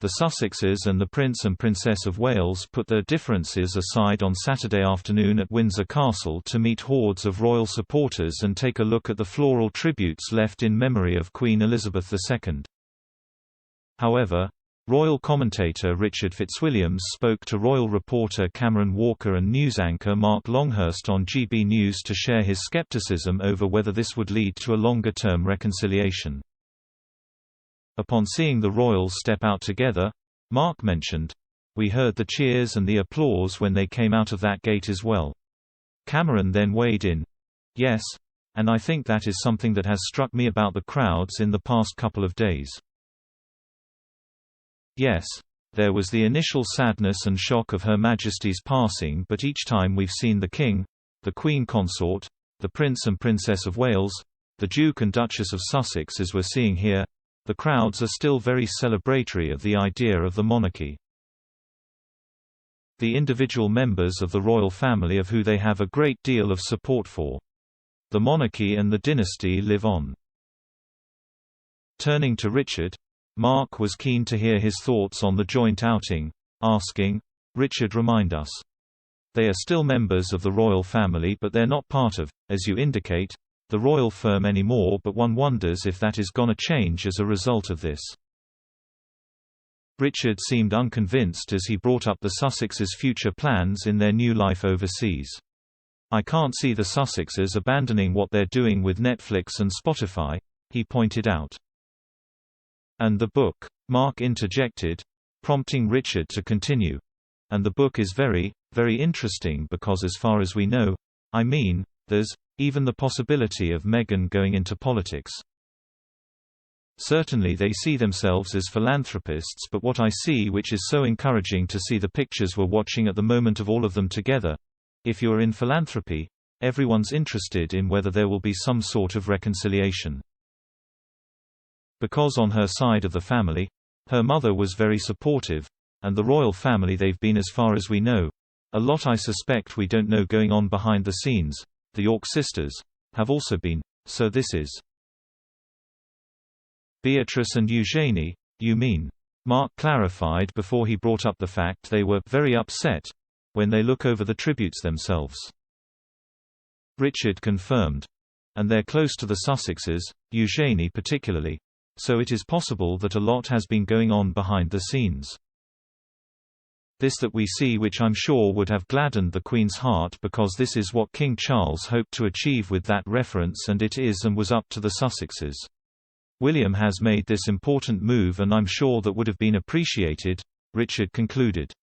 The Sussexes and the Prince and Princess of Wales put their differences aside on Saturday afternoon at Windsor Castle to meet hordes of royal supporters and take a look at the floral tributes left in memory of Queen Elizabeth II. However, royal commentator Richard Fitzwilliams spoke to royal reporter Cameron Walker and news anchor Mark Longhurst on GB News to share his skepticism over whether this would lead to a longer-term reconciliation. Upon seeing the royals step out together, Mark mentioned, "We heard the cheers and the applause when they came out of that gate as well." Cameron then weighed in, "Yes, and I think that is something that has struck me about the crowds in the past couple of days. Yes, there was the initial sadness and shock of Her Majesty's passing, but each time we've seen the King, the Queen Consort, the Prince and Princess of Wales, the Duke and Duchess of Sussex as we're seeing here, the crowds are still very celebratory of the idea of the monarchy. The individual members of the royal family of who they have a great deal of support for. The monarchy and the dynasty live on." Turning to Richard, Mark was keen to hear his thoughts on the joint outing, asking, "Richard, remind us. They are still members of the royal family, but they're not part of, as you indicate, the royal firm anymore, but one wonders if that is gonna change as a result of this." Richard seemed unconvinced as he brought up the Sussexes' future plans in their new life overseas. "I can't see the Sussexes abandoning what they're doing with Netflix and Spotify," he pointed out. "And the book," Mark interjected, prompting Richard to continue. "And the book is very, very interesting because as far as we know, I mean, there's even the possibility of Meghan going into politics. Certainly they see themselves as philanthropists, but what I see, which is so encouraging to see the pictures we're watching at the moment of all of them together, if you're in philanthropy, everyone's interested in whether there will be some sort of reconciliation. Because on her side of the family, her mother was very supportive, and the royal family, they've been, as far as we know, a lot I suspect we don't know going on behind the scenes. The York sisters have also been, so this is." "Beatrice and Eugenie, you mean?" Mark clarified before he brought up the fact they were very upset when they look over the tributes themselves. Richard confirmed. "And they're close to the Sussexes, Eugenie particularly, so it is possible that a lot has been going on behind the scenes. This that we see, which I'm sure would have gladdened the Queen's heart, because this is what King Charles hoped to achieve with that reference, and it is and was up to the Sussexes. William has made this important move and I'm sure that would have been appreciated," Richard concluded.